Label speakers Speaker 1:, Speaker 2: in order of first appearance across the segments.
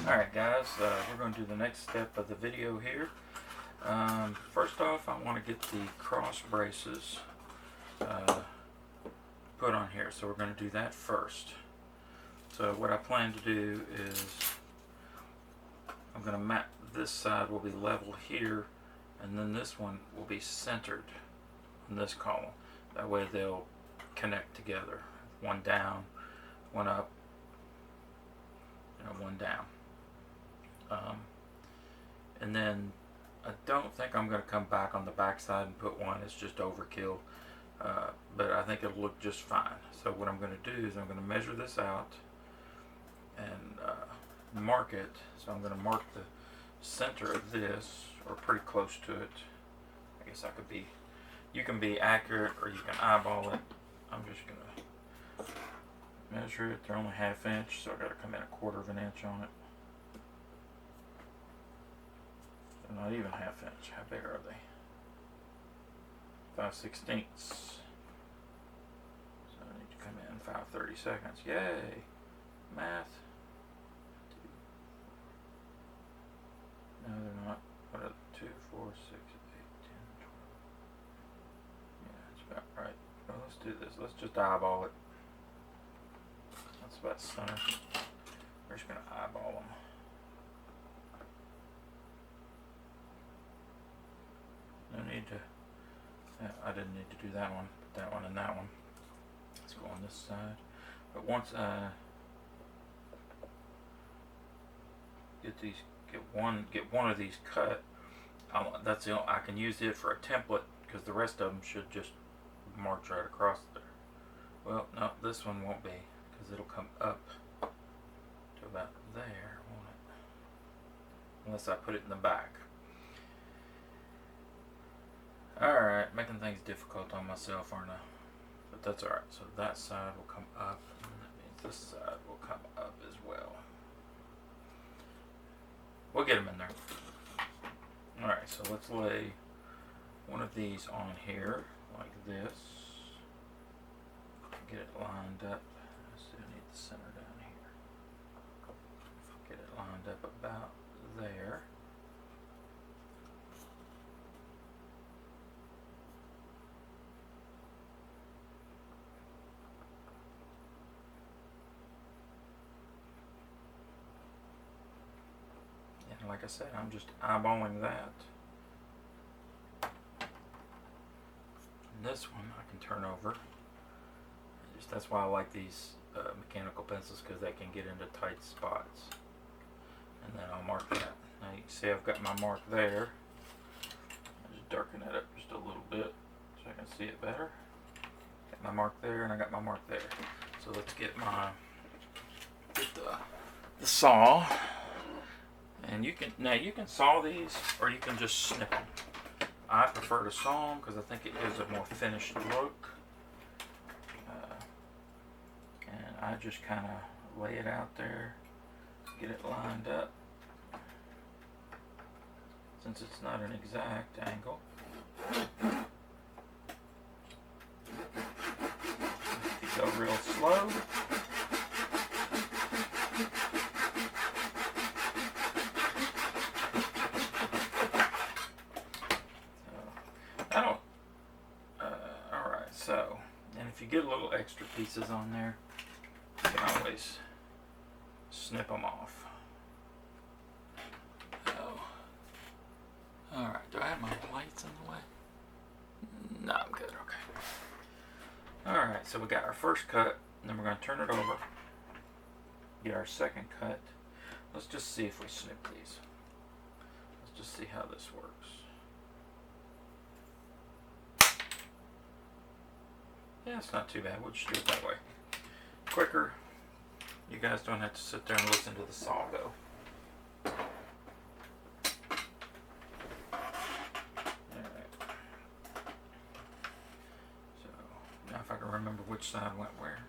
Speaker 1: Alright guys, we're going to do the next step of the video here. First off, I want to get the cross braces put on here, so we're going to do that first. So what I plan to do is I'm going to map this side will be level here, and then this one will be centered in this column. That way they'll connect together. One down, one up, one down. And then I don't think I'm going to come back on the back side and put one. It's just overkill. But I think it'll look just fine. So what I'm going to do is I'm going to measure this out and mark it. So I'm going to mark the center of this, or pretty close to it. I guess I could be, you can be accurate or you can eyeball it. I'm just going to measure it. They're only 1/2 inch, so I got to come in 1/4 inch on it. They're not even 1/2 inch. How big are they? 5/16. So I need to come in 5/32. Yay! Math. No, they're not. What are 2, 4, 6, 8, 10, 12? Yeah, it's about right. Well, let's do this. Let's just eyeball it. That's about center. We're just going to eyeball them. No need to. I didn't need to do that one, and that one. Let's go on this side. But once I get one of these cut, that's the only, I can use it for a template, because the rest of them should just march right across there. Well, no, this one won't be, because it'll come up to about there, won't it? Unless I put it in the back. Alright, making things difficult on myself, aren't I? But that's alright. So that side will come up, and that means this side will come up as well. We'll get them in there. Alright, so let's lay one of these on here, like this. Get it lined up. I still need the center down here. Get it lined up about there. And like I said, I'm just eyeballing that. And this one I can turn over. That's why I like these mechanical pencils, because they can get into tight spots. And then I'll mark that. Now you can see I've got my mark there. I just darken it up just a little bit so I can see it better. Got my mark there, and I got my mark there. So let's get the saw. And you can saw these, or you can just snip them. I prefer to saw them because I think it gives a more finished look. And I just kind of lay it out there, get it lined up. Since it's not an exact angle. If you go real slow. Alright, so, and if you get little extra pieces on there, you can always snip them off. Alright, do I have my lights in the way? No, I'm good, okay. Alright, so we got our first cut, and then we're going to turn it over, get our second cut. Let's just see if we snip these. Let's just see how this works. Yeah, it's not too bad. We'll just do it that way. Quicker. You guys don't have to sit there and listen to the saw go. Alright. So, now if I can remember which side went where.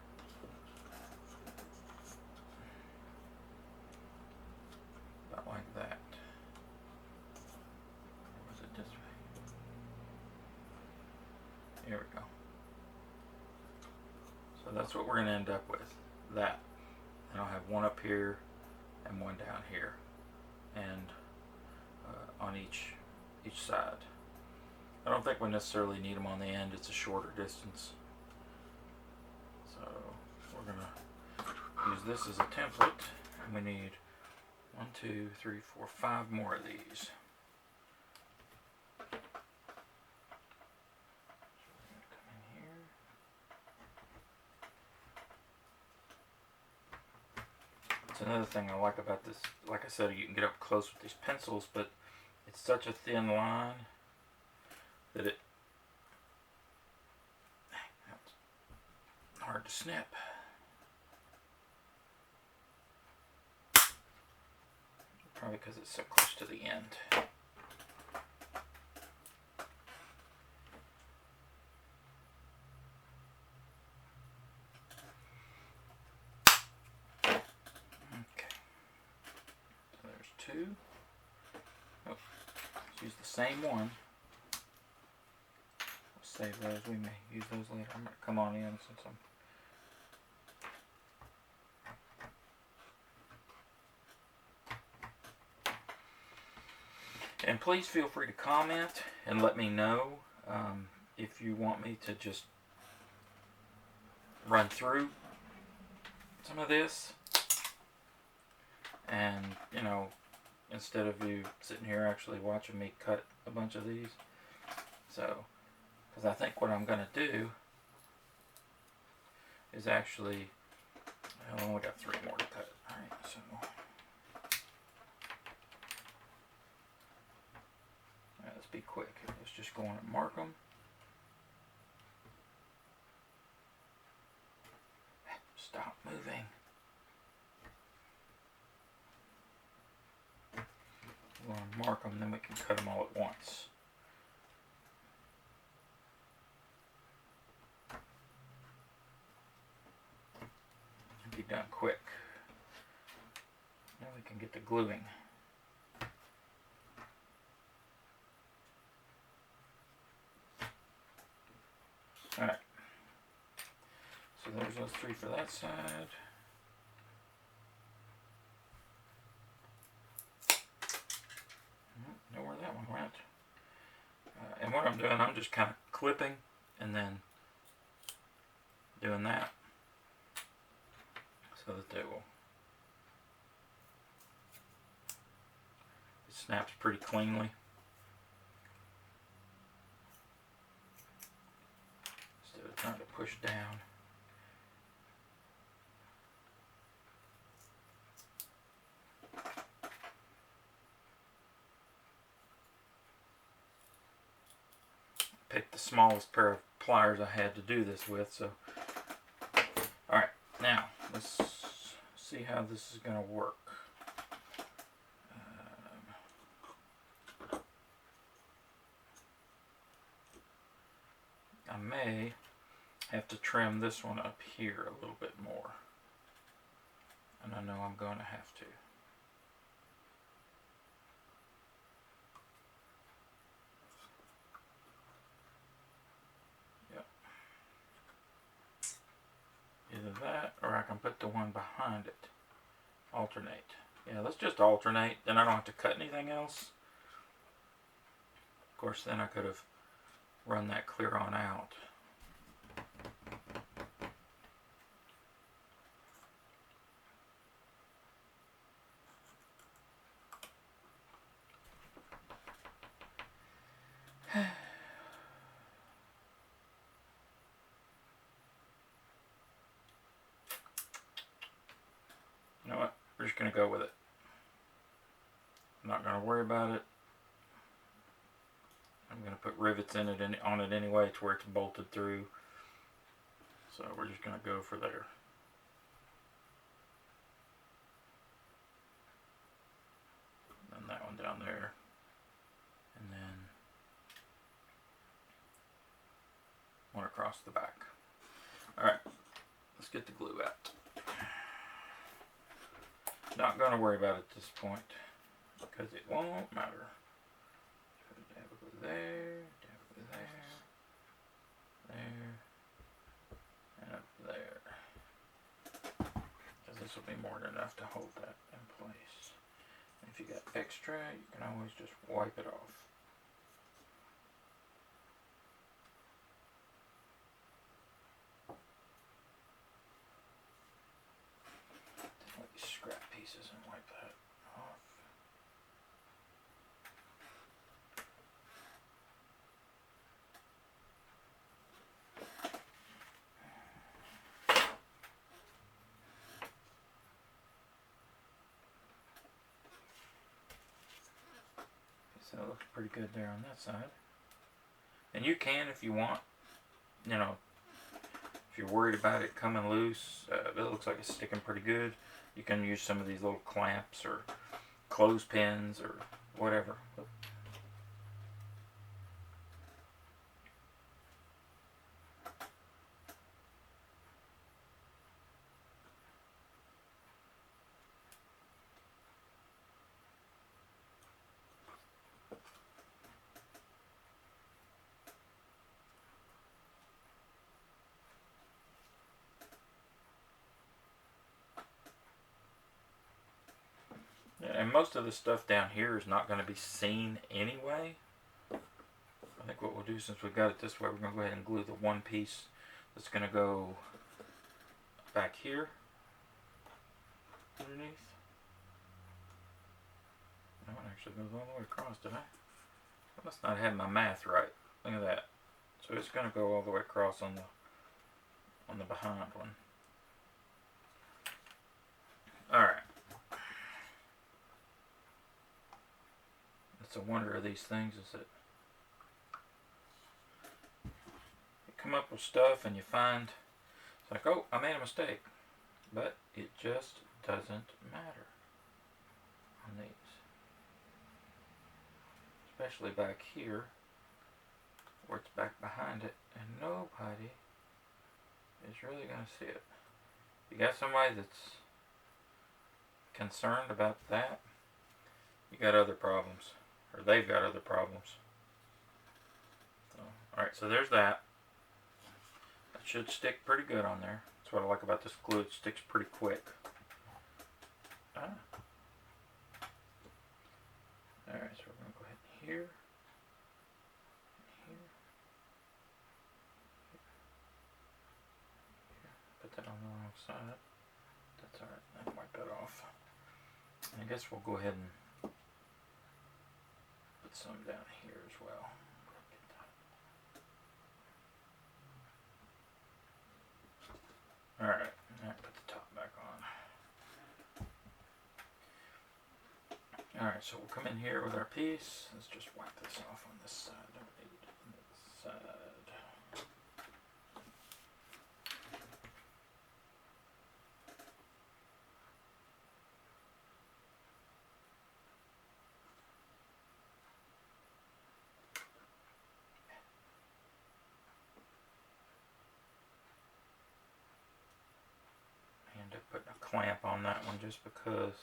Speaker 1: About like that. Or was it this way? Here we go. So that's what we're going to end up with. That. And I'll have one up here and one down here, and on each side. I don't think we necessarily need them on the end. It's a shorter distance. So we're going to use this as a template, and we need 1, 2, 3, 4, 5 more of these. Come in here. That's another thing I like about this. Like I said, you can get up close with these pencils, but it's such a thin line that it's hard to snip. Probably because it's so close to the end. Okay. So there's 2. Oh, let's use the same one. We'll save those. We may use those later. I'm going to come on in since I'm... And please feel free to comment and let me know if you want me to just run through some of this. And, you know, instead of you sitting here actually watching me cut a bunch of these. So, because I think what I'm going to do is actually, I only got 3 more to cut. Alright, so... let's be quick. Let's just go on and mark them. Stop moving. We're going to mark them, then we can cut them all at once. Be done quick. Now we can get to gluing. Alright, so there's those 3 for that side. Know where that one went. And what I'm doing, I'm just kind of clipping and then doing that so that they will. It snaps pretty cleanly. Trying to push down. Picked the smallest pair of pliers I had to do this with, so alright, now let's see how this is going to work. I may have to trim this one up here a little bit more, and I know I'm going to have to. Yep. Either that or I can put the one behind it. Alternate. Yeah, let's just alternate, then I don't have to cut anything else. Of course, then I could have run that clear on out. You know what? We're just going to go with it. I'm not going to worry about it. I'm going to put rivets in it on it anyway to where it's bolted through. So we're just going to go for there. And that one down there. And then one across the back. Alright, let's get the glue out. Not going to worry about it at this point because it won't matter. Dab of glue there, dab of glue there, and up there. Because this will be more than enough to hold that in place. And if you got extra, you can always just wipe it off. Take these scrap pieces and wipe that off. So it looks pretty good there on that side. And you can, if you want, you know, if you're worried about it coming loose, it looks like it's sticking pretty good, you can use some of these little clamps or clothespins or whatever. And most of the stuff down here is not going to be seen anyway. I think what we'll do, since we've got it this way, we're going to go ahead and glue the one piece that's going to go back here underneath. No, it actually goes all the way across, did I? I must not have my math right. Look at that. So it's going to go all the way across on the behind one. Alright. It's a wonder of these things is that you come up with stuff and you find it's like, oh, I made a mistake. But it just doesn't matter on these. Especially back here where it's back behind it and nobody is really going to see it. You got somebody that's concerned about that, you got other problems. Or they've got other problems. So, alright, so there's that. That should stick pretty good on there. That's what I like about this glue. It sticks pretty quick. Alright, so we're going to go ahead and here. Put that on the wrong side. That's alright. I'll wipe that off. And I guess we'll go ahead and put some down here as well. Alright, put the top back on. Alright, so we'll come in here with our piece. Let's just wipe this off on this side. Don't need it on this side. I end up putting a clamp on that one just because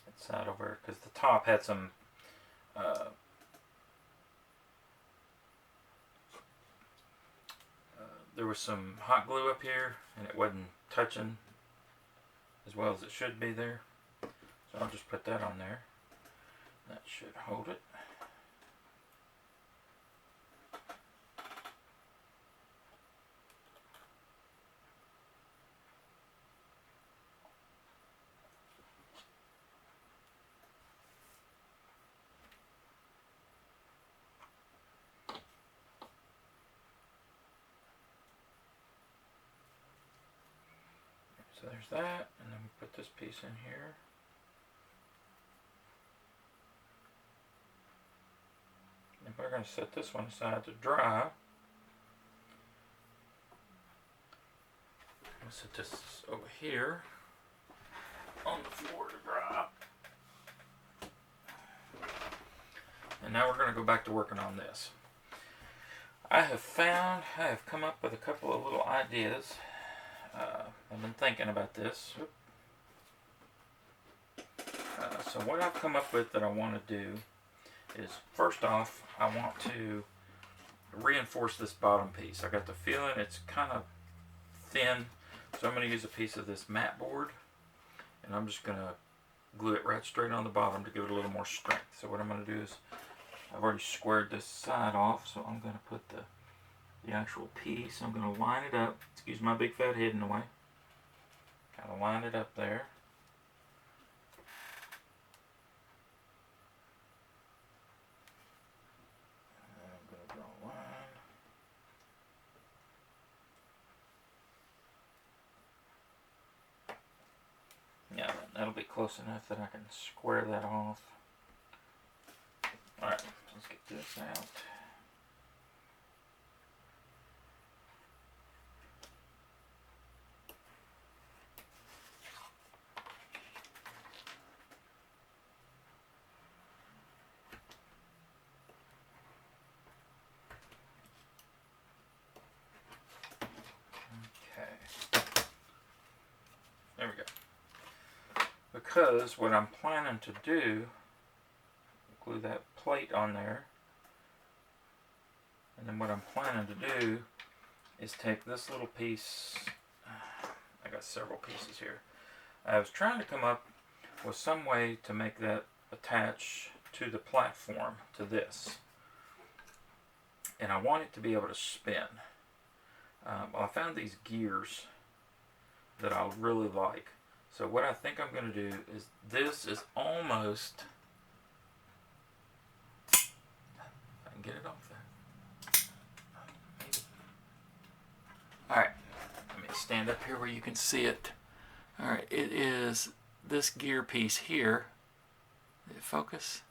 Speaker 1: it's sat over, because the top had some there was some hot glue up here and it wasn't touching as well as it should be there, so I'll just put that on there. That should hold it. So there's that, and then we put this piece in here. And we're going to set this one aside to dry. We'll set this over here on the floor to dry. And now we're going to go back to working on this. I have come up with a couple of little ideas. I've been thinking about this. So what I've come up with that I want to do is, first off, I want to reinforce this bottom piece. I got the feeling it's kind of thin, so I'm going to use a piece of this mat board. and I'm just going to glue it right straight on the bottom to give it a little more strength. So what I'm going to do is, I've already squared this side off, so I'm going to put the actual piece, I'm going to line it up. Excuse my big fat head in the way. Kind of line it up there. And I'm going to draw a line. Yeah, that'll be close enough that I can square that off. Alright, let's get this out. Okay. There we go. Because what I'm planning to do, glue that plate on there, and then what I'm planning to do is take this little piece, I got several pieces here. I was trying to come up with some way to make that attach to the platform, to this. And I want it to be able to spin. Well, I found these gears that I really like. So what I think I'm going to do is, this is almost, if I can get it off there. Maybe. Alright, let me stand up here where you can see it. Alright, it is this gear piece here. Did it focus?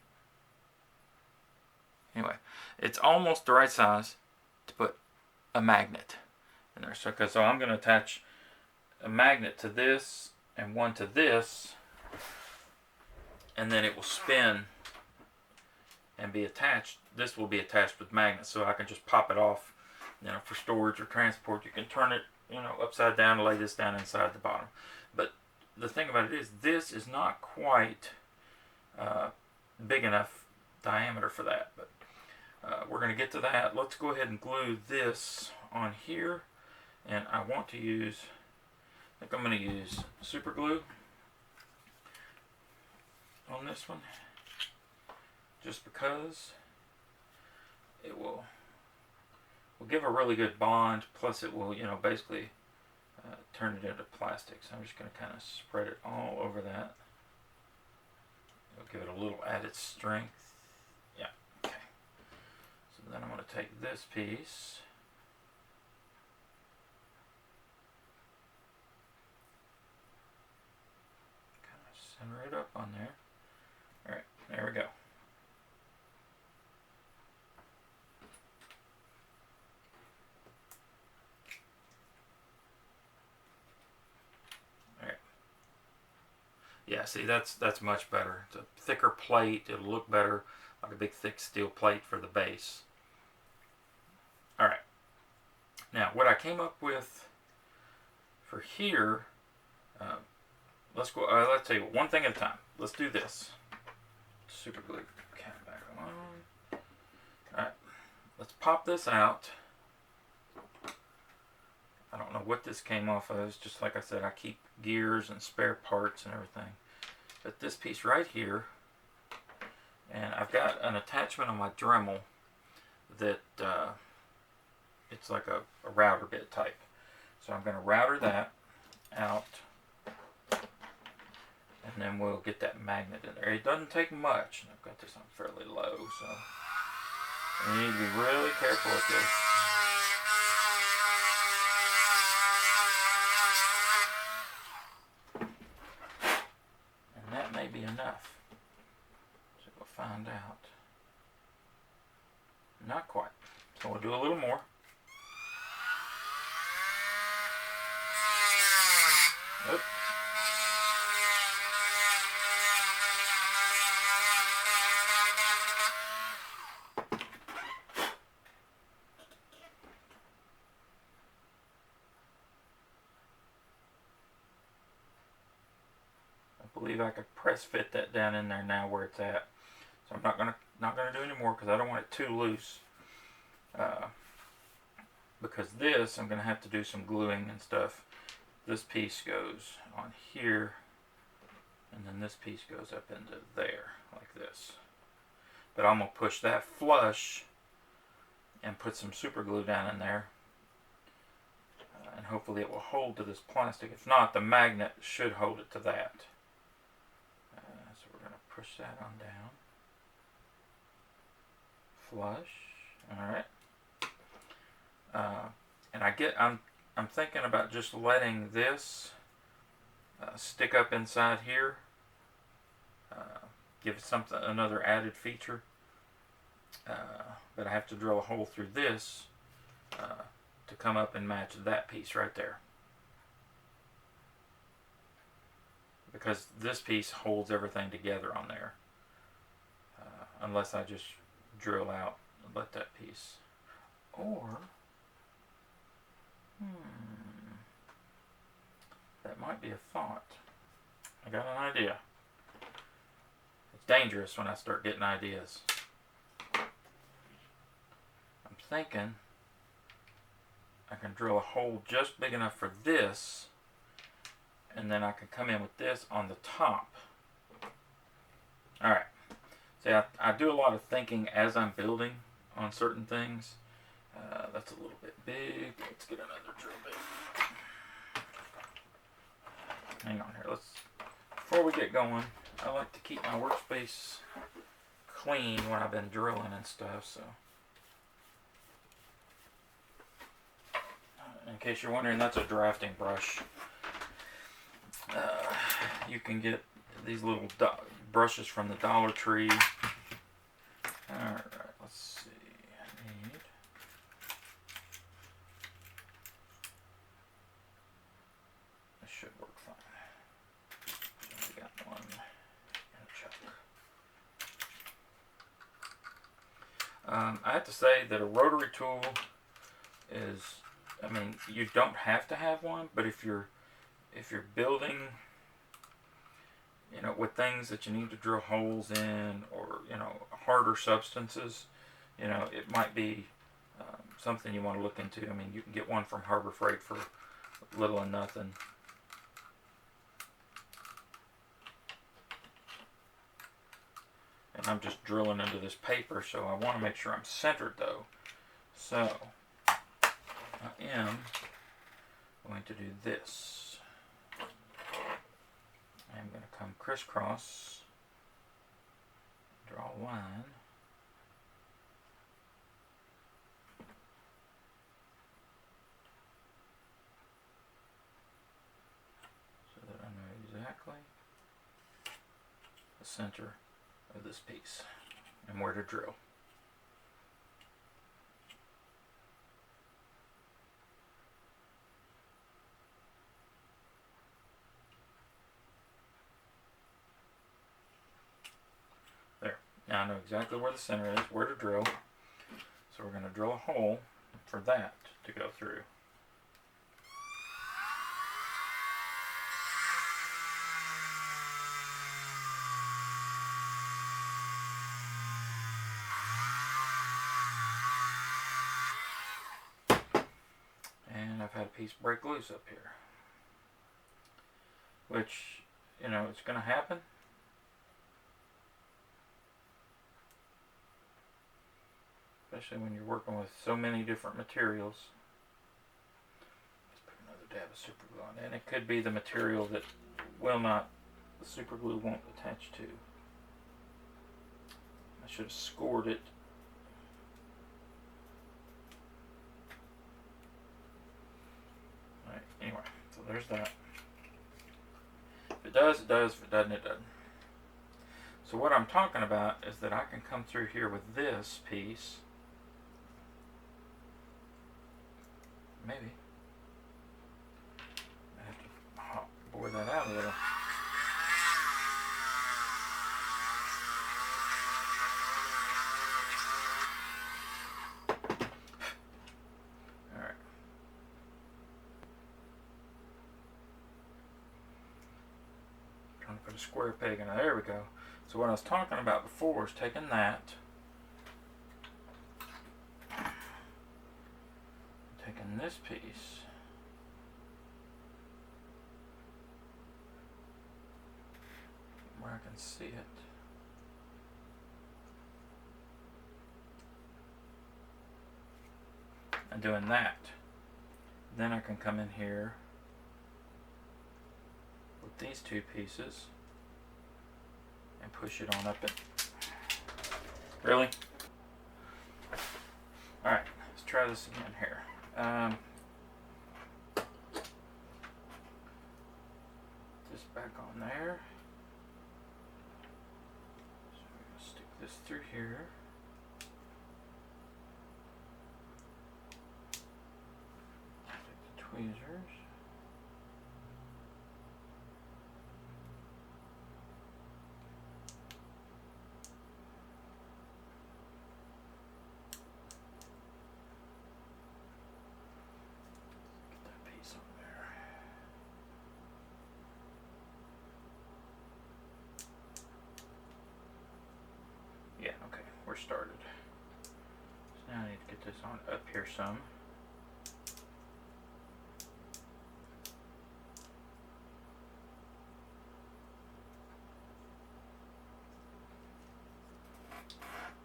Speaker 1: Anyway, it's almost the right size to put a magnet in there. So I'm going to attach a magnet to this and one to this, and then it will spin and be attached. This will be attached with magnets, so I can just pop it off, for storage or transport. You can turn it, upside down and lay this down inside the bottom. But the thing about it is, this is not quite big enough diameter for that. But we're going to get to that. Let's go ahead and glue this on here, and I want to use, I think I'm going to use super glue on this one, just because it will give a really good bond, plus it will, basically turn it into plastic. So I'm just going to kind of spread it all over that. It'll give it a little added strength. Yeah, okay. So then I'm going to take this piece, center it up on there. Alright, there we go. Alright. Yeah, see, that's much better. It's a thicker plate. It'll look better, like a big thick steel plate for the base. Alright. Now, what I came up with for here, let's tell you one thing at a time. Let's do this. Super glue cap back on. Alright, let's pop this out. I don't know what this came off of. It's just like I said, I keep gears and spare parts and everything. But this piece right here, and I've got an attachment on my Dremel that it's like a router bit type. So I'm going to router that out, and then we'll get that magnet in there. It doesn't take much. I've got this on fairly low, so you need to be really careful with this. And that may be enough. So we'll find out. Not quite. So we'll do a little more. Oops. I believe I could press fit that down in there now where it's at. So I'm not gonna do any more because I don't want it too loose. Because this, I'm gonna have to do some gluing and stuff. This piece goes on here, And then this piece goes up into there, like this. But I'm going to push that flush and put some super glue down in there. And hopefully it will hold to this plastic. If not, the magnet should hold it to that. So we're going to push that on down. Flush. Alright. And I'm thinking about just letting this stick up inside here. Give it another added feature. But I have to drill a hole through this to come up and match that piece right there. Because this piece holds everything together on there. Unless I just drill out and let that piece. Or, that might be a thought. I got an idea. It's dangerous when I start getting ideas. I'm thinking I can drill a hole just big enough for this, and then I can come in with this on the top. Alright. See, I do a lot of thinking as I'm building on certain things. That's a little bit big. Let's get another drill bit. Hang on here. Before we get going, I like to keep my workspace clean when I've been drilling and stuff, so. In case you're wondering, that's a drafting brush. You can get these little brushes from the Dollar Tree. Alright, let's see. I need... This should work fine. I got one in a chuck. I have to say that a rotary tool is... I mean, you don't have to have one, but if you're building, you know, with things that you need to drill holes in, or, you know, harder substances, you know, it might be something you want to look into. I mean, you can get one from Harbor Freight for little and nothing. And I'm just drilling into this paper, so I want to make sure I'm centered though. So I am going to do this. I'm going to come crisscross, draw a line, so that I know exactly the center of this piece and where to drill. Now I know exactly where the center is, where to drill. So we're going to drill a hole for that to go through. And I've had a piece break loose up here. Which, you know, it's going to happen. Especially when you're working with so many different materials. Let's put another dab of super glue on it. And it could be the material that the super glue won't attach to. I should have scored it. Alright, anyway, so there's that. If it does, it does. If it doesn't, it doesn't. So what I'm talking about is that I can come through here with this piece. Maybe. I have to bore that out a little. Alright. Trying to put a square peg in. There we go. So what I was talking about before is taking that, taking this piece, where I can see it. And doing that, then I can come in here with these two pieces and push it on up it. Really? Alright, let's try this again here. This back on there. So we're going to stick this through here. Take the tweezers. Get that piece on there. Yeah, okay, we're started. So now I need to get this on up here some.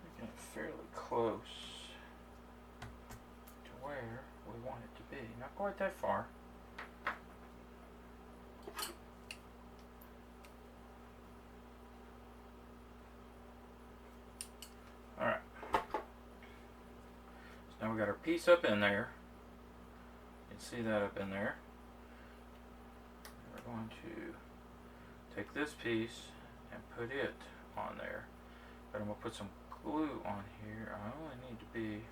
Speaker 1: Making it fairly close to where we want it to be. Not quite that far. Alright. So now we got our piece up in there. You can see that up in there. We're going to take this piece and put it on there. But I'm going to put some glue on here. I only need to be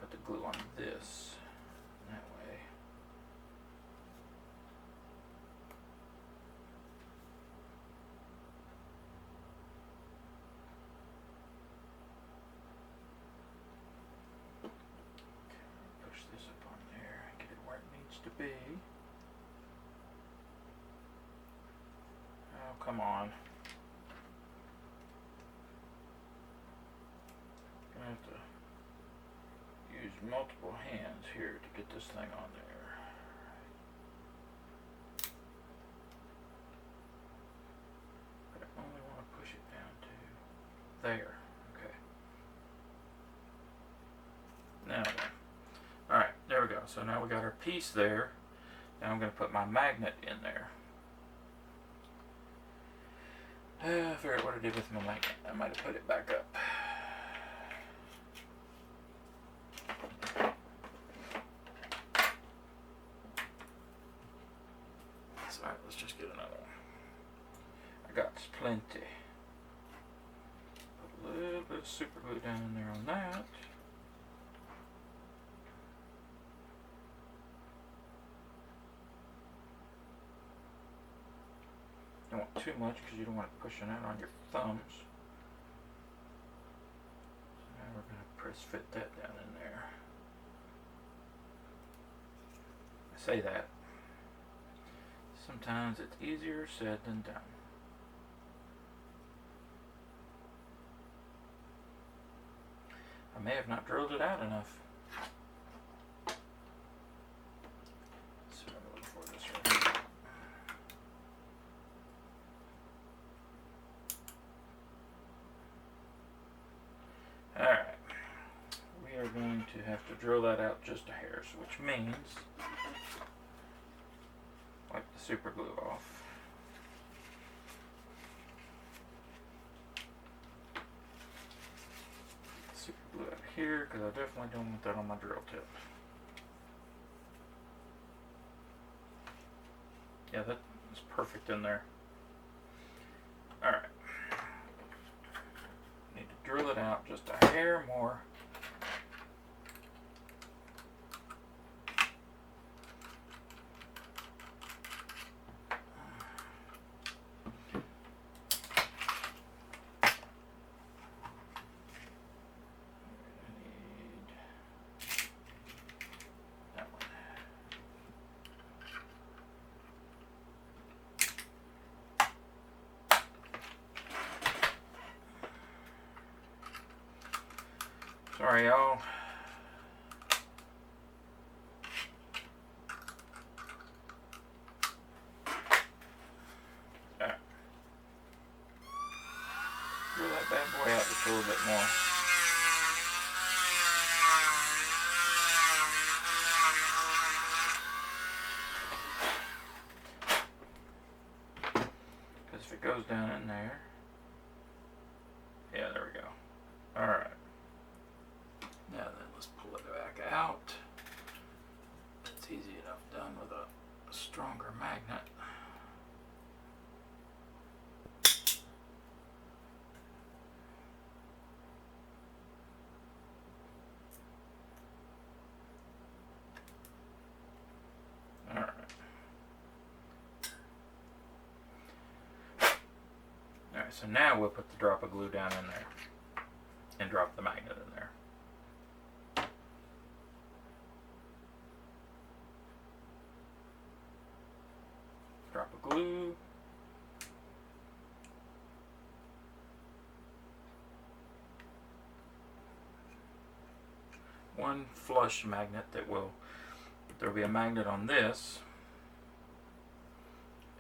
Speaker 1: put the glue on this. That way. Push this up on there and get it where it needs to be. Oh, come on. Gonna have to use multiple hands here to get this thing on there. But I only want to push it down to there. Okay. Now then. Alright, there we go. So now we got our piece there. Now I'm going to put my magnet in there. I figured what I did with my magnet. I might have put it back up. Alright, let's just get another one. I got plenty. Put a little bit of super glue down in there on that. You don't want too much because you don't want it pushing out on your thumbs. So now we're going to press fit that down in there. I say that. Sometimes it's easier said than done. I may have not drilled it out enough. So I'm looking for this right here. Alright. We are going to have to drill that out just a hair, so which means wipe the super glue off. Super glue out here because I definitely don't want that on my drill tip. Yeah, that is perfect in there. Alright. Need to drill it out just a hair more. Sorry, y'all. goes down in there. Yeah, there we go. Alright. Now then, let's pull it back out. It's easy enough done with a stronger magnet. Alright. Alright, so now we'll put the drop of glue down in there and drop the magnet in there. Drop of glue. One flush magnet that will, there will be a magnet on this,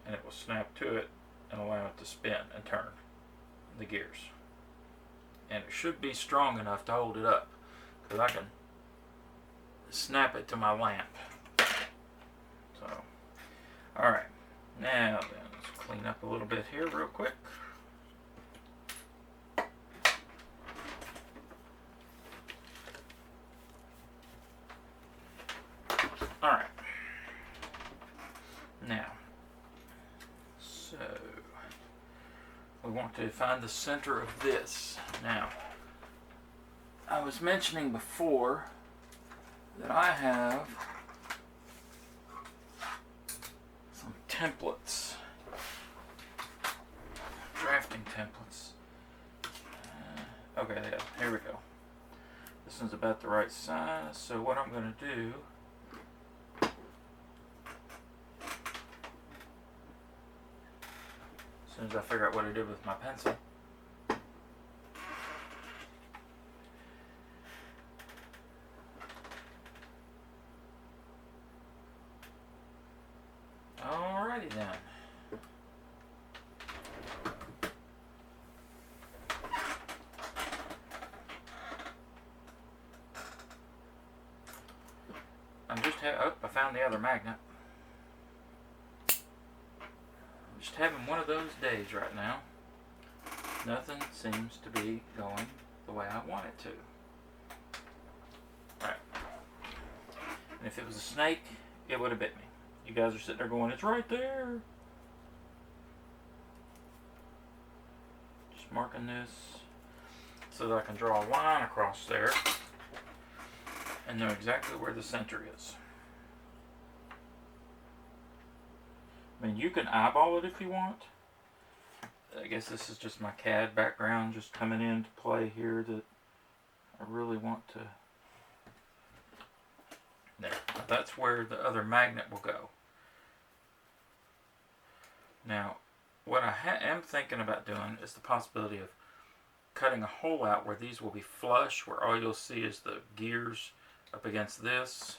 Speaker 1: and it will snap to it and allow it to spin and turn the gears. And it should be strong enough to hold it up, because I can snap it to my lamp. So, alright, now then, let's clean up a little bit here real quick. Alright, now, so we want to find the center of this. Now, I was mentioning before that I have some templates, drafting templates. Okay, yeah, here we go. This one's about the right size, so what I'm going to do, as soon as I figure out what I did with my pencil, alrighty then. I found the other magnet. I'm just having one of those days right now. Nothing seems to be going the way I want it to. Right. And if it was a snake, it would have bit me. You guys are sitting there going, it's right there. Just marking this so that I can draw a line across there and know exactly where the center is. I mean, you can eyeball it if you want. I guess this is just my CAD background just coming into play here that I really want to. There. That's where the other magnet will go. Now, what I am thinking about doing is the possibility of cutting a hole out where these will be flush, where all you'll see is the gears up against this.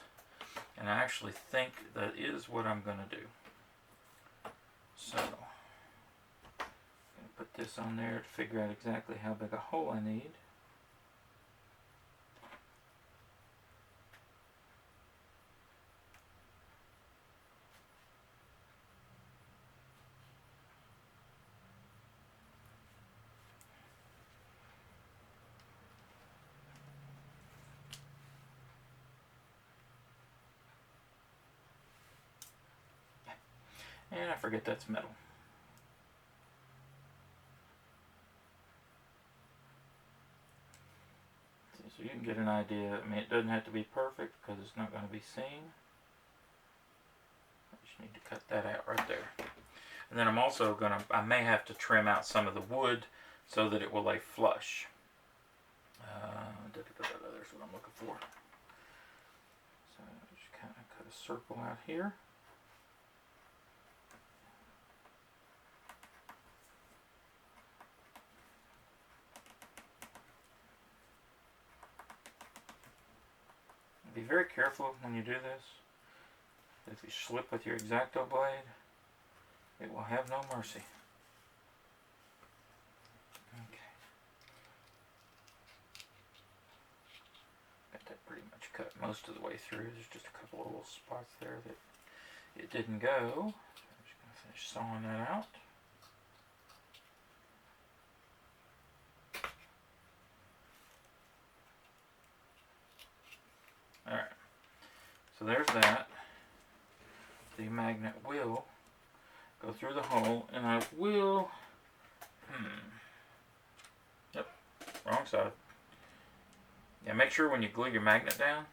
Speaker 1: And I actually think that is what I'm going to do. So, I'm going to put this on there to figure out exactly how big a hole I need. And I forget that's metal. So you can get an idea. I mean, it doesn't have to be perfect because it's not going to be seen. I just need to cut that out right there. And then I'm also going to, I may have to trim out some of the wood so that it will lay flush. There's what I'm looking for. So just kind of cut a circle out here. Be very careful when you do this. If you slip with your X-Acto blade, it will have no mercy. Okay. Got that pretty much cut most of the way through. There's just a couple of little spots there that it didn't go. So I'm just going to finish sawing that out. So there's that. The magnet will go through the hole, and I will, yep, wrong side. Yeah, make sure when you glue your magnet down,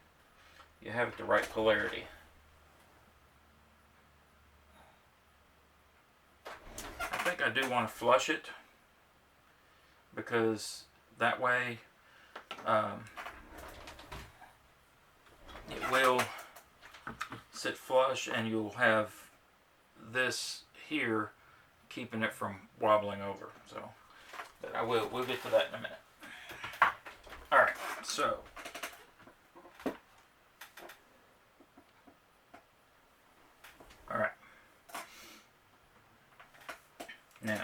Speaker 1: you have it the right polarity. I think I do want to flush it, because that way it will sit flush, and you'll have this here keeping it from wobbling over. So, but we'll get to that in a minute. All right, so all right. Now,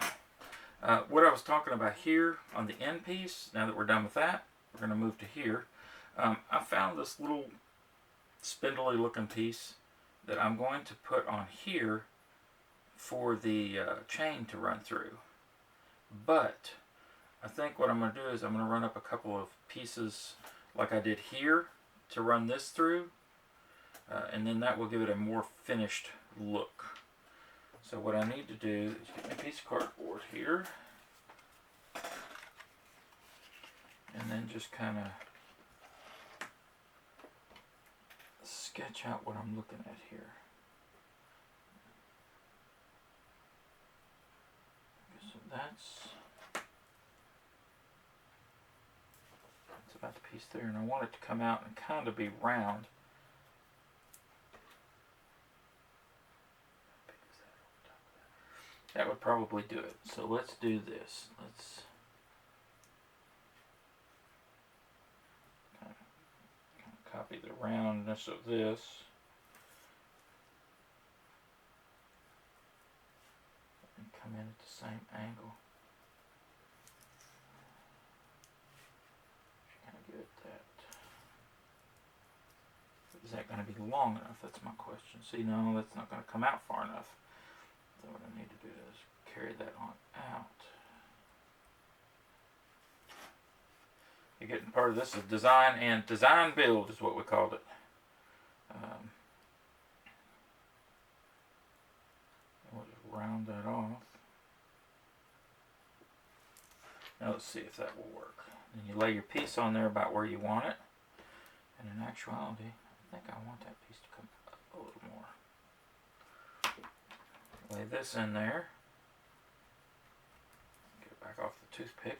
Speaker 1: what I was talking about here on the end piece, now that we're done with that, we're going to move to here. I found this little spindly looking piece that I'm going to put on here for the chain to run through. But I think what I'm going to do is I'm going to run up a couple of pieces like I did here to run this through, and then that will give it a more finished look. So what I need to do is get my piece of cardboard here, and then just kind of sketch out what I'm looking at here. So that's about the piece there, and I want it to come out and kind of be round. That would probably do it. So let's do this. Let's kind of copy the roundness of this. And come in at the same angle. Kind of give it that. Is that going to be long enough? That's my question. See, no, that's not going to come out far enough. So what I need to do is carry that on out. You're getting part of this is design and design build is what we called it. We'll just round that off. Now let's see if that will work. Then you lay your piece on there about where you want it. And in actuality, I think I want that piece to come up a little more. Lay this in there. Get it back off the toothpick.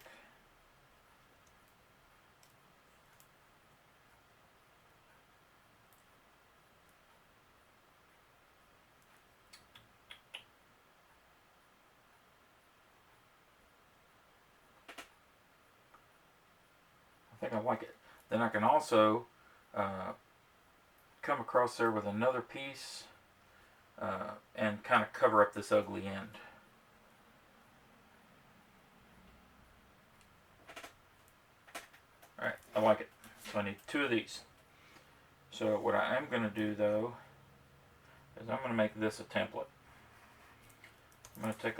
Speaker 1: I think I like it. Then I can also come across there with another piece and kind of cover up this ugly end. Alright, I like it. So I need two of these. So what I am going to do though is I'm going to make this a template. I'm going to take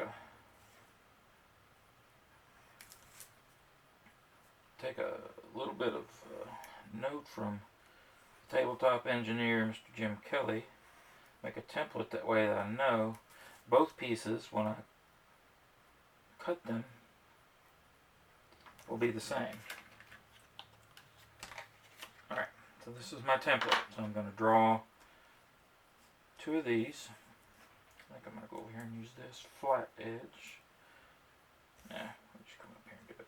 Speaker 1: a little bit of note from tabletop engineer Mr. Jim Kelly. Make a template that way that I know both pieces when I cut them will be the same. Alright, so this is my template. So I'm going to draw two of these. I think I'm going to go over here and use this flat edge. Yeah, I'll just come up here and do it.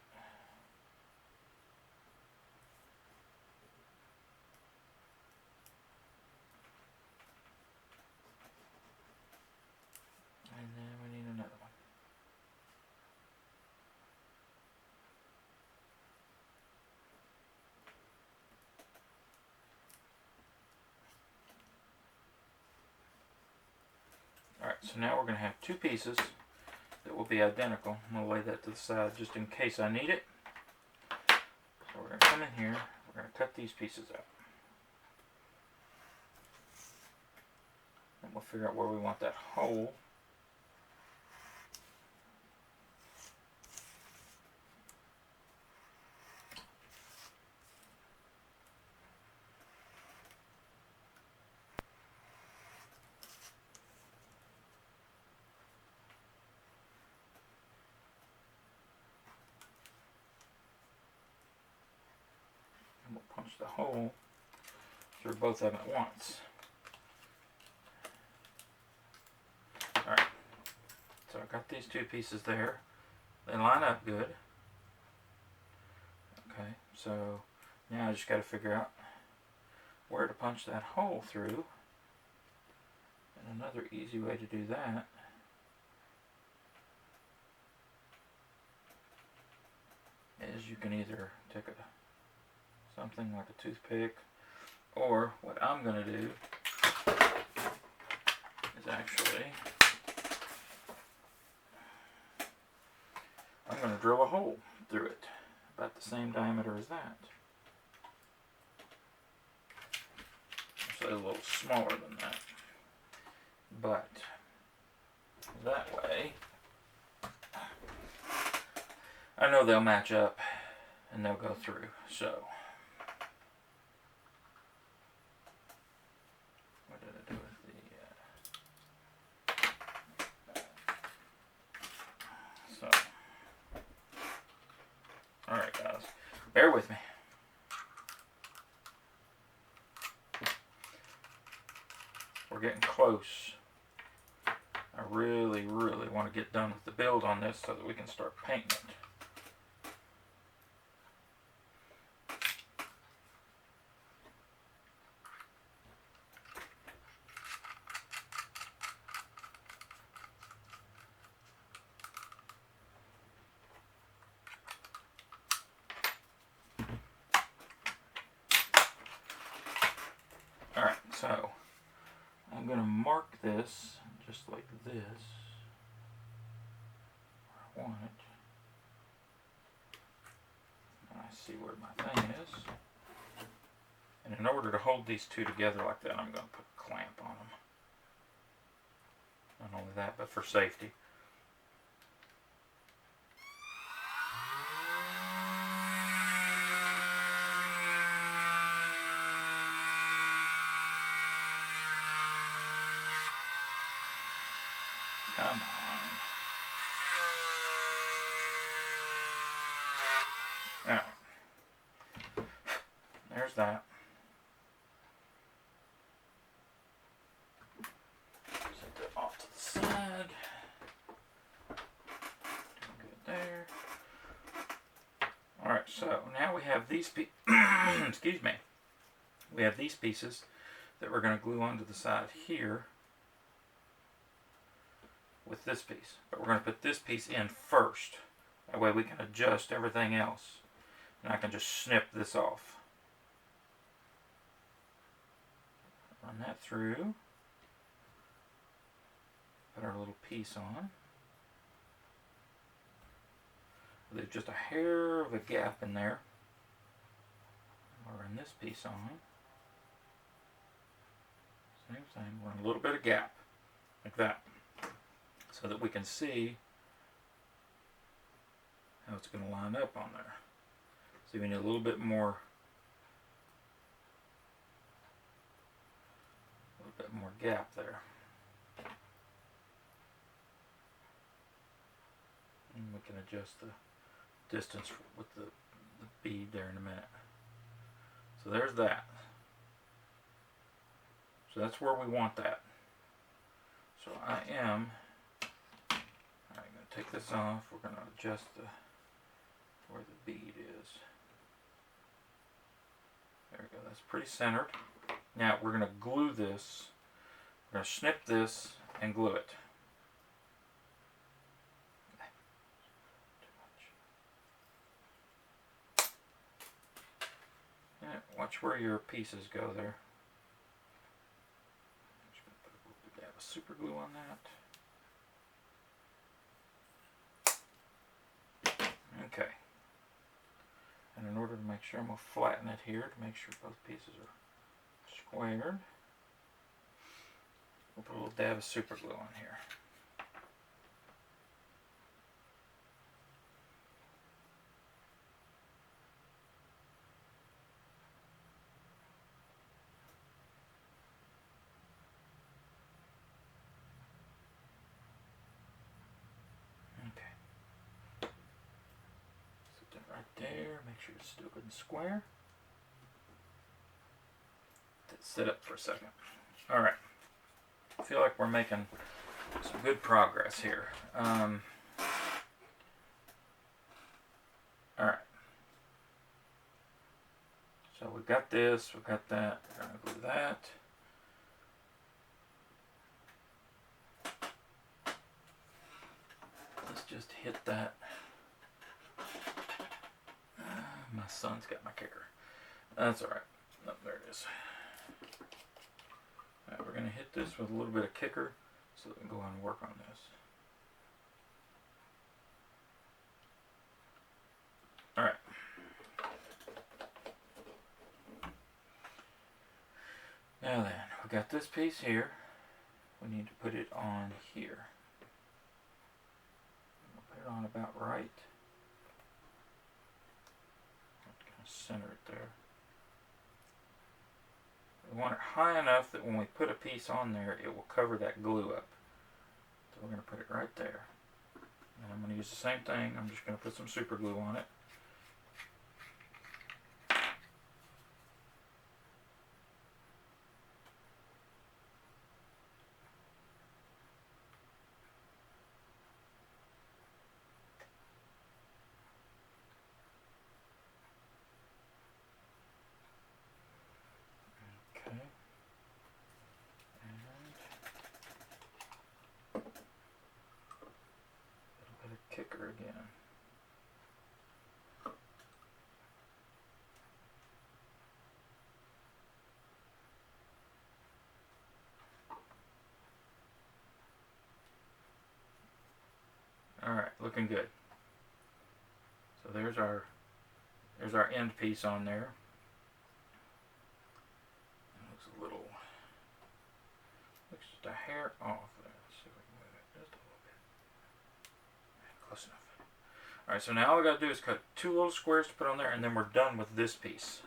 Speaker 1: And then we need another one. Alright, so now we're going to have two pieces that will be identical. I'm going to lay that to the side just in case I need it. So we're going to come in here, we're going to cut these pieces out. And we'll figure out where we want that hole. the hole through both of them at once. Alright, so I got these two pieces there. They line up good. Okay, so now I just got to figure out where to punch that hole through. And another easy way to do that is you can either take something like a toothpick, or what I'm going to do is actually I'm going to drill a hole through it about the same diameter as that. Actually a little smaller than that, but that way I know they'll match up and they'll go through. So what did I do with the so alright guys, bear with me. We're getting close. I really want to get done with the build on this so that we can start painting it. Alright, so I'm going to mark this just like this. Where I want it. And I see where my thing is. And in order to hold these two together like that, I'm going to put a clamp on them. Not only that, but for safety. Come on. Alright. There's that. Set that off to the side. Good there. Alright, so now we have these excuse me. We have these pieces that we're going to glue onto the side here with this piece. But we're going to put this piece in first. That way we can adjust everything else. And I can just snip this off. Run that through. Put our little piece on. There's just a hair of a gap in there. I'll run this piece on. Same thing, run a little bit of gap. Like that. So that we can see how it's going to line up on there. So we need a little bit more gap there. And we can adjust the distance with the bead there in a minute. So there's that. So that's where we want that. So I am going to take this off. We're going to adjust where the bead is. There we go. That's pretty centered. Now we're going to glue this. We're going to snip this and glue it. Yeah, watch where your pieces go there. Just going to put a little bit of super glue on that. Okay. And in order to make sure, I'm going to flatten it here to make sure both pieces are squared. We'll put a little dab of super glue on here. Okay. Sit that right there. Make sure it's still good and square. it sit up for a second. Alright. I feel like we're making some good progress here. Alright. So we got this, we got that. We're going to glue that. Let's just hit that. My son's got my kicker. That's alright. Oh, there it is. Alright, we're going to hit this with a little bit of kicker so that we can go on and work on this. Alright. Now then, we got this piece here. We need to put it on here. We'll put it on about right. Kind of center it there. We want it high enough that when we put a piece on there, it will cover that glue up. So we're going to put it right there. And I'm going to use the same thing. I'm just going to put some super glue on it. Okay. And a little bit of kicker again. Alright, looking good. So there's our end piece on there. Looks just a hair off. Let's see if we can move it just a little bit. Close enough. Alright, so now all we got to do is cut two little squares to put on there, and then we're done with this piece.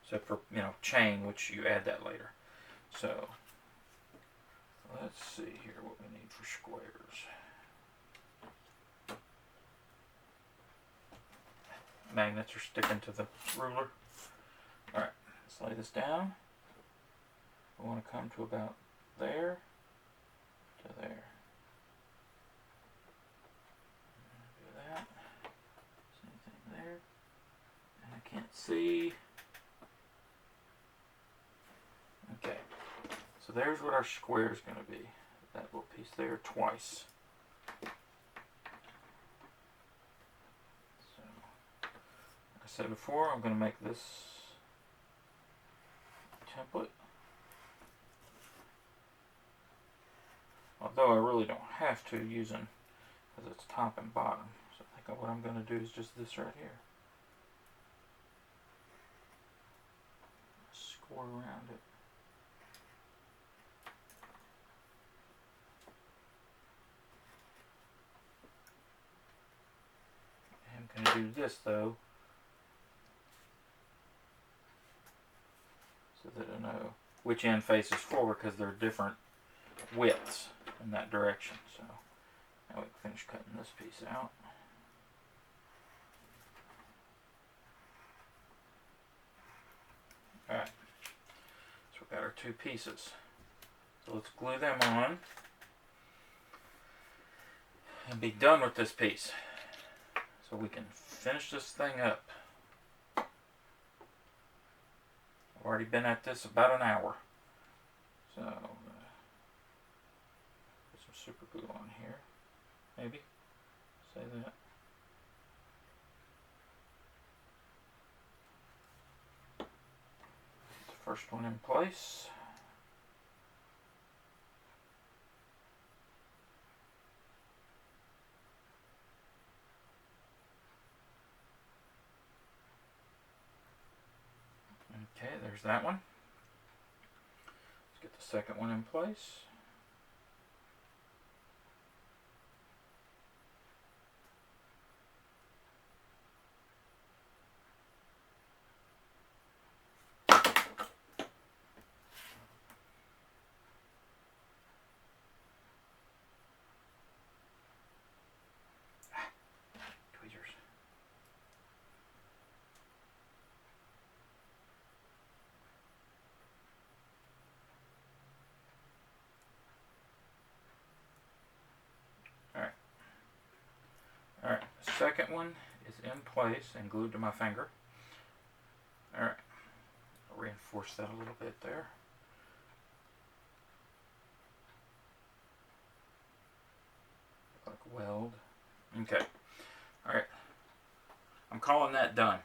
Speaker 1: Except for, chain, which you add that later. So, let's see here what we need for squares. Magnets are sticking to the ruler. Alright, let's lay this down. We want to come to about there to there. Do that. Same thing there. And I can't see. Okay. So there's what our square is going to be. That little piece there twice. So, like I said before, I'm going to make this template. Although I really don't have to using, because it's top and bottom. So I think what I'm going to do is just this right here. Score around it. I'm going to do this though, so that I know which end faces forward, because they're different widths in that direction. So now we can finish cutting this piece out. Alright, so we've got our two pieces. So let's glue them on and be done with this piece, so we can finish this thing up. I've already been at this about an hour. So put some super glue on here. Maybe. Say that. Put the first one in place. Okay, there's that one. Let's get the second one in place. Tweezers. second one is in place and glued to my finger. Alright, I'll reinforce that a little bit there. Like weld. Okay. Alright. I'm calling that done.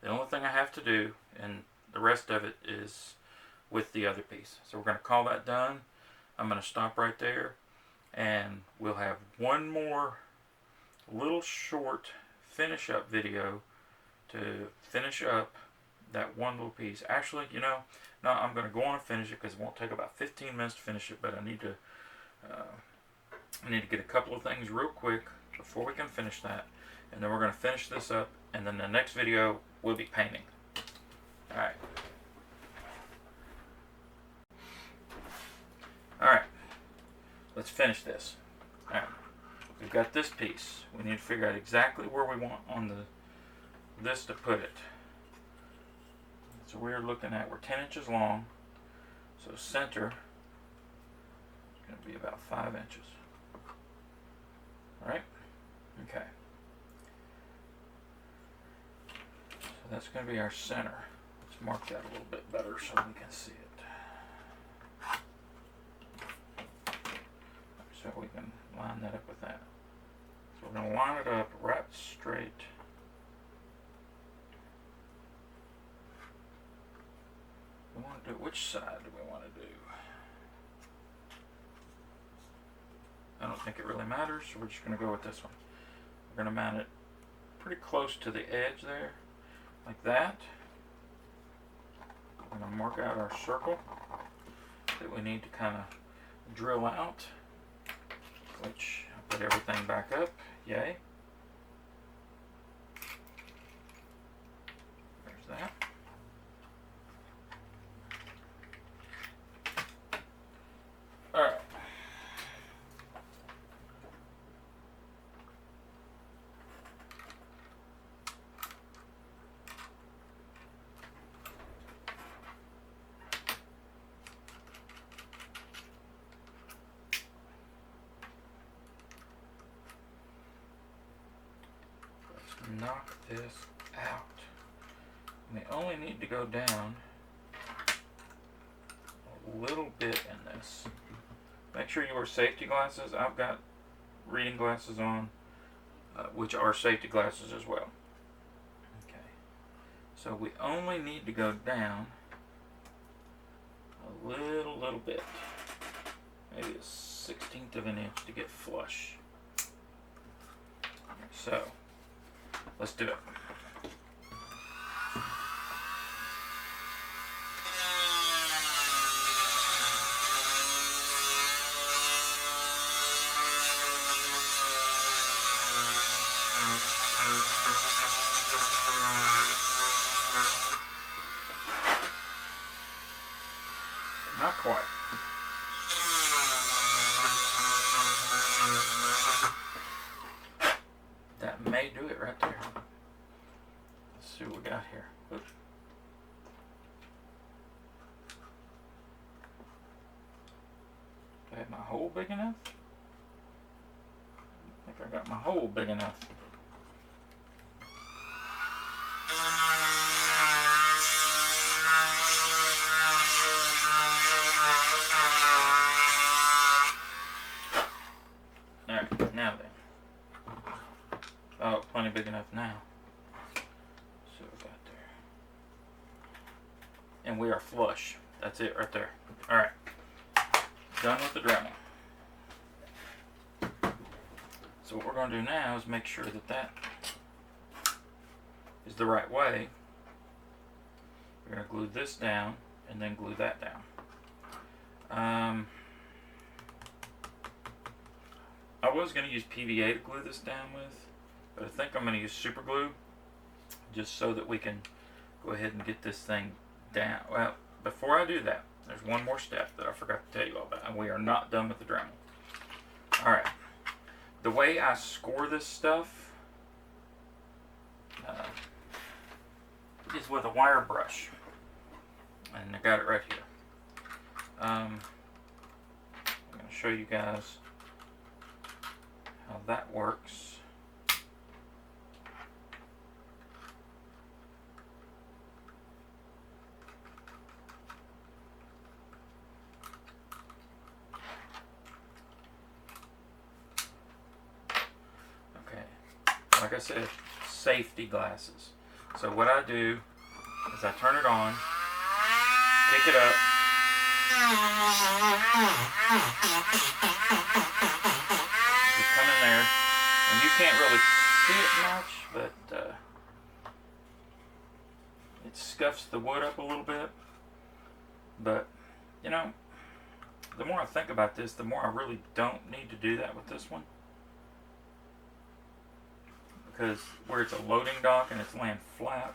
Speaker 1: The only thing I have to do, and the rest of it is with the other piece. So we're going to call that done. I'm going to stop right there, and we'll have one more little short finish up video to finish up that one little piece. Actually, you know, no, I'm going to go on and finish it because it won't take about 15 minutes to finish it, but I need to get a couple of things real quick before we can finish that, and then we're going to finish this up, and then the next video will be painting. Alright. Alright. Let's finish this. Alright. We've got this piece. We need to figure out exactly where we want on this to put it. So we're looking at, we're 10 inches long. So center is going to be about 5 inches. Alright? Okay. So that's going to be our center. Let's mark that a little bit better so we can see it. So we can line that up with that. So we're going to line it up right straight. We want to do, which side do we want to do? I don't think it really matters, so we're just going to go with this one. We're going to mount it pretty close to the edge there, like that. We're going to mark out our circle that we need to kind of drill out, which I'll put everything back up. Yay. There's that. Alright. Let's knock this out. We only need to go down a little bit in this. Make sure you wear safety glasses. I've got reading glasses on, which are safety glasses as well. Okay. So we only need to go down a little bit. Maybe a 1/16 of an inch to get flush. So, let's do it. Not quite. That may do it right there. Let's see what we got here. Oops. Do I have my hole big enough? I think I got my hole big enough. Alright, now then. Oh, plenty big enough now. So we got there. And we are flush. That's it right there. Alright. Done with the Dremel. So what we're going to do now is make sure that that is the right way. We're going to glue this down and then glue that down. I was going to use PVA to glue this down with, but I think I'm going to use super glue just so that we can go ahead and get this thing down. Well, before I do that, there's one more step that I forgot to tell you all about, and we are not done with the Dremel. Alright, the way I score this stuff is with a wire brush, and I got it right here. I'm going to show you guys how that works. I said, safety glasses. So what I do is I turn it on, pick it up, you come in there, and you can't really see it much, but it scuffs the wood up a little bit. But, you know, the more I think about this, the more I really don't need to do that with this one. Because where it's a loading dock and it's laying flat,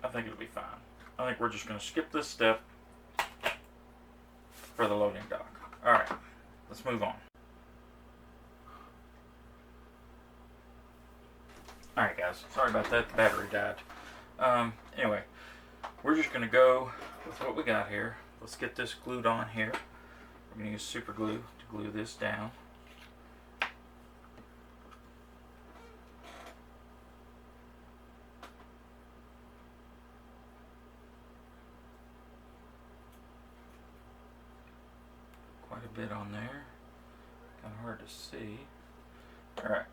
Speaker 1: I think it'll be fine. I think we're just going to skip this step for the loading dock. Alright, let's move on. Alright guys, sorry about that, the battery died. Anyway, we're just going to go with what we got here. Let's get this glued on here. We're going to use super glue to glue this down. Quite a bit on there. Kind of hard to see. Alright.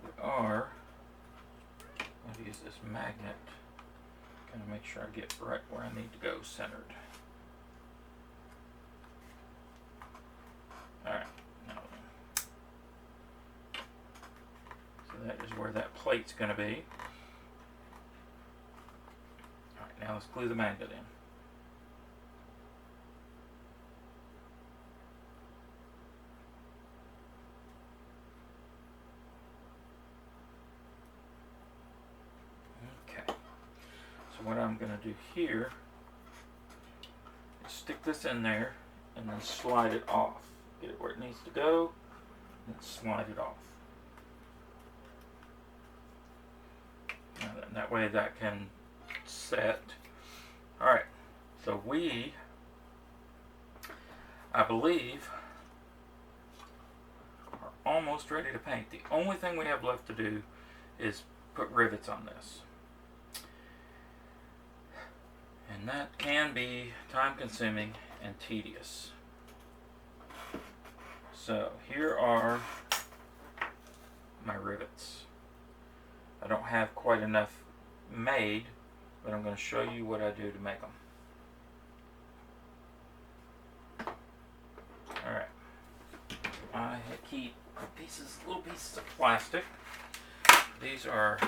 Speaker 1: We are going to use this magnet. Kind of make sure I get right where I need to go centered. Alright, now so that is where that plate's going to be. Alright, now let's glue the magnet in. Okay, so what I'm going to do here is stick this in there and then slide it off. Get it where it needs to go, and then slide it off. And that way that can set. Alright, so I believe, are almost ready to paint. The only thing we have left to do is put rivets on this. And that can be time consuming and tedious. So here are my rivets. I don't have quite enough made, but I'm going to show you what I do to make them. Alright. I keep little pieces of plastic. These are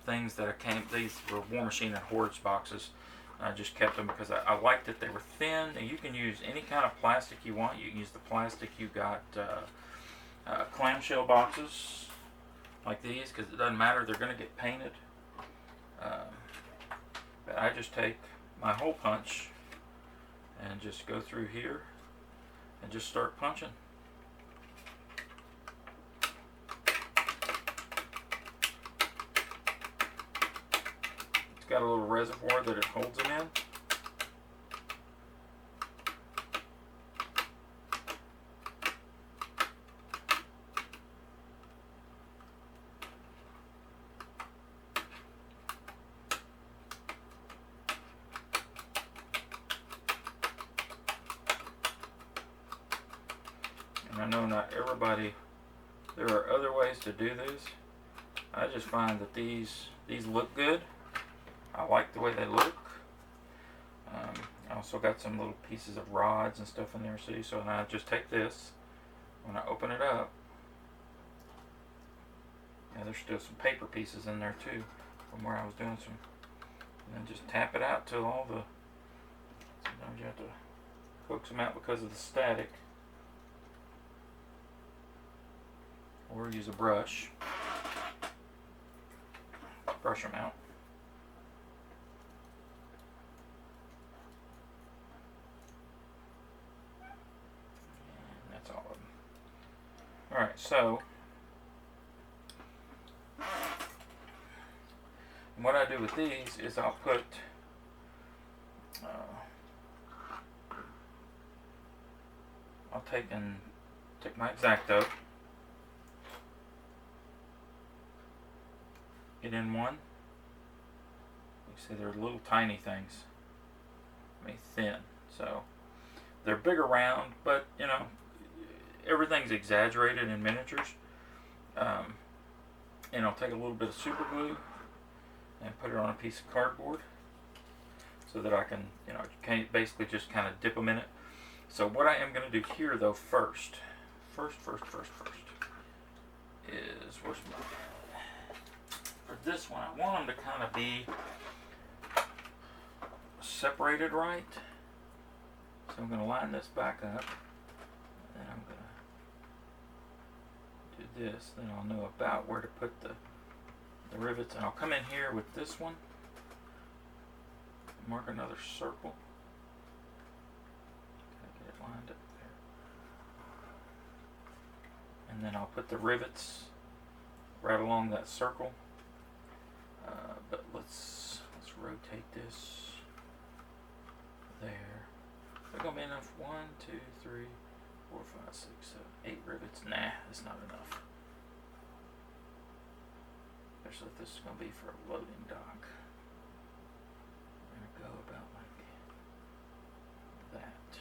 Speaker 1: things that these were War Machine and Hordes boxes. I just kept them because I liked that they were thin. And you can use any kind of plastic you want. You can use the plastic you got clamshell boxes like these, because it doesn't matter, they're going to get painted. But I just take my hole punch and just go through here and just start punching. It's got a little reservoir that it holds them in. And I know not everybody, there are other ways to do this. I just find that these look good. I like the way they look. I also got some little pieces of rods and stuff in there, see? So now I just take this, when I open it up, and there's still some paper pieces in there too, from where I was doing some, and then just tap it out till all the, sometimes you have to coax them out because of the static, or use a brush, brush them out. Alright, so what I do with these is I'll put I'll take my X-Acto, get in one. You see they're little tiny things, I mean thin, So they're big around, but you know, everything's exaggerated in miniatures. And I'll take a little bit of super glue and put it on a piece of cardboard so that I can, you know, basically just kind of dip them in it. So what I am going to do here though first is, where's my, for this one, I want them to kind of be separated right. So I'm going to line this back up, and I'm going to do this. Then I'll know about where to put the rivets, and I'll come in here with this one, mark another circle. Get it lined up there, and then I'll put the rivets right along that circle. But let's rotate this there. There's gonna be enough. 1, 2, 3, 4, 5, 6, 7, 8 rivets. Nah, that's not enough. Especially if this is gonna be for a loading dock. We're gonna go about like that.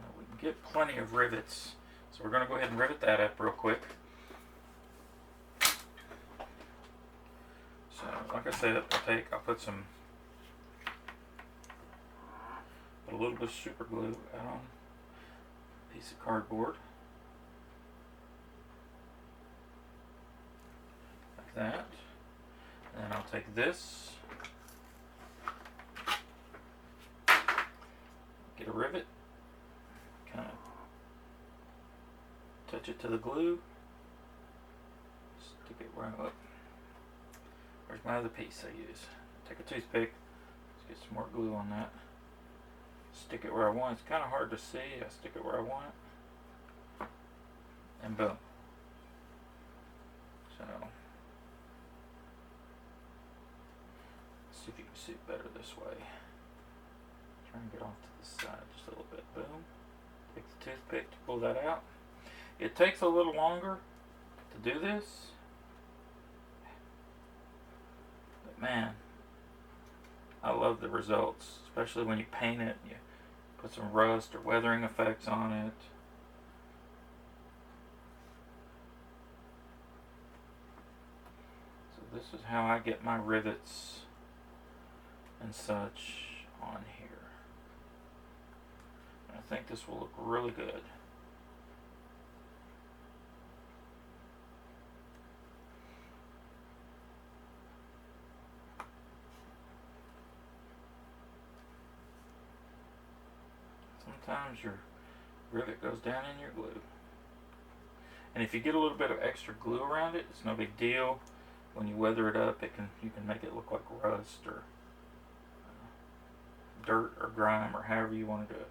Speaker 1: Now we can get plenty of rivets, so we're gonna go ahead and rivet that up real quick. So, like I said, I'll put a little bit of super glue out on a piece of cardboard, like that. And then I'll take this, get a rivet, kind of touch it to the glue, stick it right up. Where's my other piece I use? Take a toothpick, let's get some more glue on that. Stick it where I want. It's kind of hard to see. I stick it where I want it. And boom. So, let's see if you can see it better this way. Try and get off to the side just a little bit. Boom. Take the toothpick to pull that out. It takes a little longer to do this. Man, I love the results, especially when you paint it and you put some rust or weathering effects on it. So this is how I get my rivets and such on here. And I think this will look really good. Sometimes your rivet goes down in your glue, and if you get a little bit of extra glue around it, it's no big deal. When you weather it up, you can make it look like rust or dirt or grime or however you want to do it.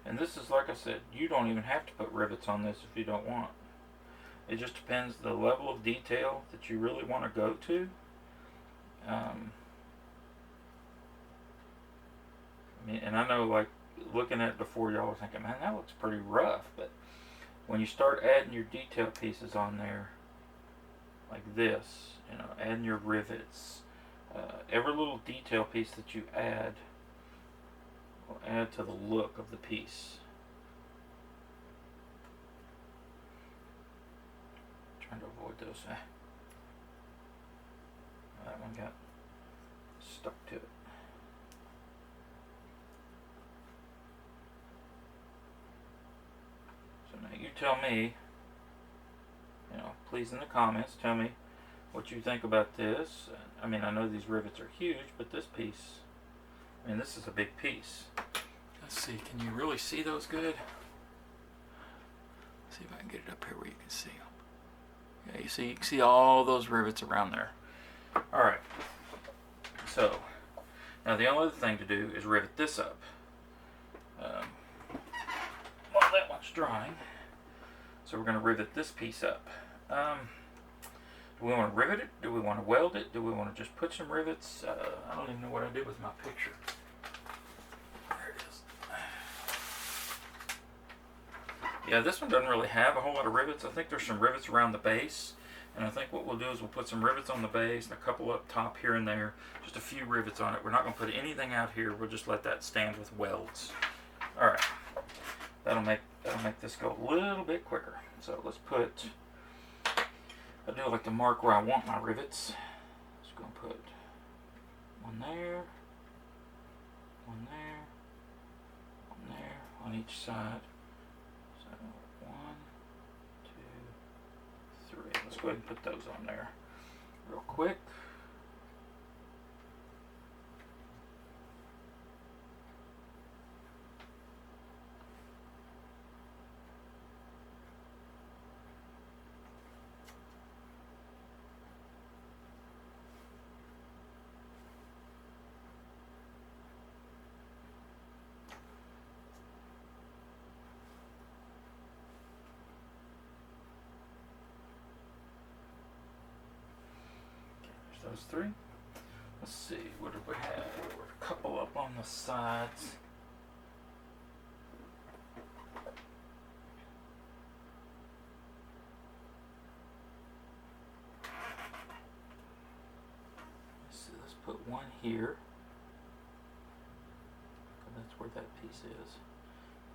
Speaker 1: And this is, like I said, you don't even have to put rivets on this if you don't want. It just depends the level of detail that you really want to go to. And I know, like, looking at it before, y'all were thinking, man, that looks pretty rough. But when you start adding your detail pieces on there, like this, you know, adding your rivets, every little detail piece that you add will add to the look of the piece. Trying to avoid those. That one got stuck to it. So now you tell me, you know, please in the comments tell me what you think about this. I mean, I know these rivets are huge, but this piece, I mean, this is a big piece. Let's see, can you really see those good? Let's see if I can get it up here where you can see them. Yeah, you can see all those rivets around there. Alright, so now the only other thing to do is rivet this up. While that one's drying, so we're going to rivet this piece up. Do we want to rivet it? Do we want to weld it? Do we want to just put some rivets? I don't even know what I did with my picture. There it is. Yeah, this one doesn't really have a whole lot of rivets. I think there's some rivets around the base. And I think what we'll do is we'll put some rivets on the base and a couple up top here and there. Just a few rivets on it. We're not going to put anything out here. We'll just let that stand with welds. Alright. That'll make this go a little bit quicker. So let's put... I do like to mark where I want my rivets. Just going to put one there, one there, one there on each side. So 1, 2, 3. Let's go ahead and put those on there real quick. Those 3. Let's see, what did we have? There were a couple up on the sides. Let's see, let's put one here. That's where that piece is.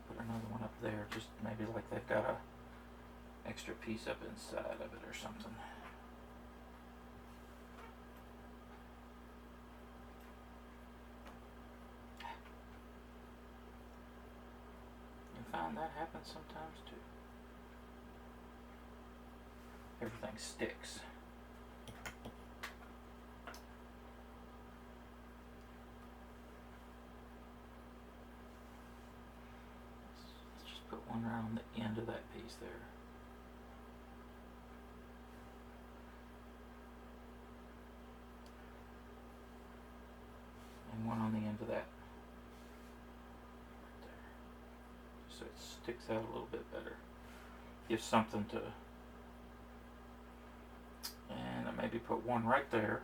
Speaker 1: Put another one up there, just maybe like they've got a extra piece up inside of it or something. Find that happens sometimes too. Everything sticks. Let's just put one around the end of that piece there. And one on the end of that. So it sticks out a little bit better. Gives something to, and I maybe put one right there.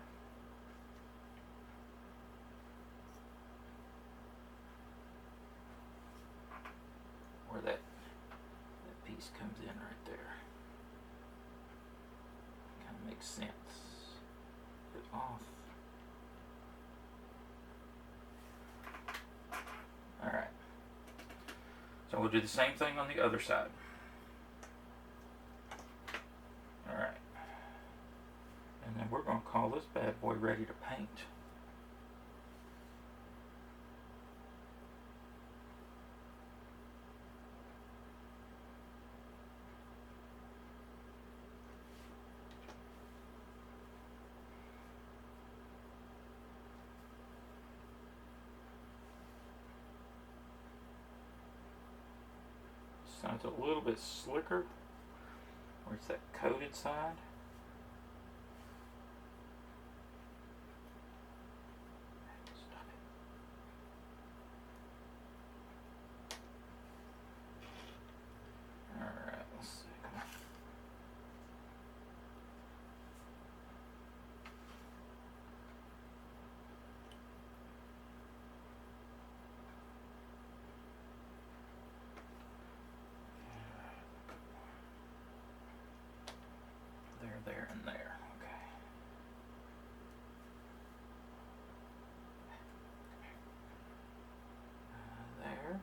Speaker 1: Where that piece comes in right there. Kind of makes sense. Put it off. Alright. So we'll do the same thing on the other side. Alright. And then we're going to call this bad boy ready to paint. Sounds a little bit slicker. Where's that coated side? Stop it. Alright, let's see. Come on. There, and there. Okay. There.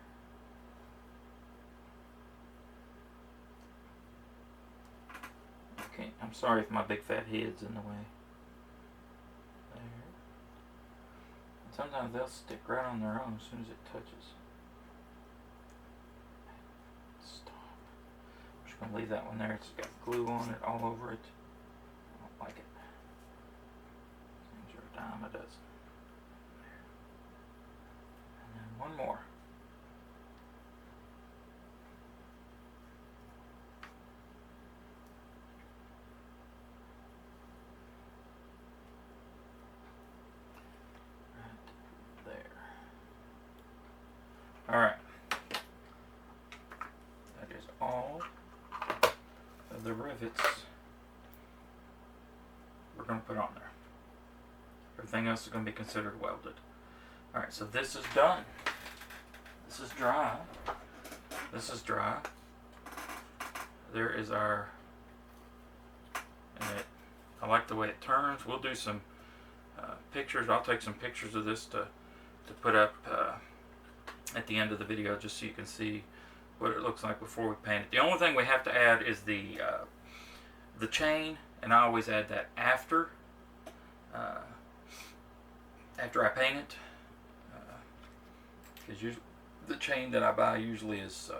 Speaker 1: Okay, I'm sorry if my big fat head's in the way. There. And sometimes they'll stick right on their own as soon as it touches. Stop. I'm just going to leave that one there. It's got glue on it all over it. Like it. Things are a dime a dozen. And then one more. Right there. Alright. That is all of the rivets Everything else is going to be considered welded. Alright, so this is done. This is dry. This is dry. There is our, and I like the way it turns. We'll do some pictures. I'll take some pictures of this to put up at the end of the video, just so you can see what it looks like before we paint it. The only thing we have to add is the chain, and I always add that after I paint it, because the chain that I buy usually is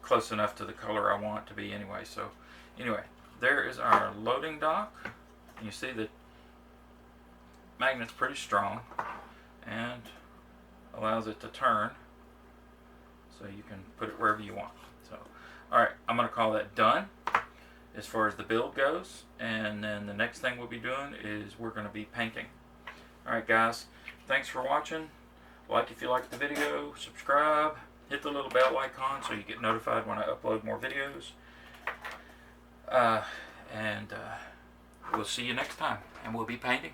Speaker 1: close enough to the color I want it to be anyway. So anyway, there is our loading dock. You see the magnet's pretty strong and allows it to turn, so you can put it wherever you want. So alright, I'm going to call that done as far as the build goes, and then the next thing we'll be doing is we're going to be painting. Alright guys, thanks for watching. Like if you liked the video, subscribe, hit the little bell icon so you get notified when I upload more videos. And we'll see you next time, and we'll be painting.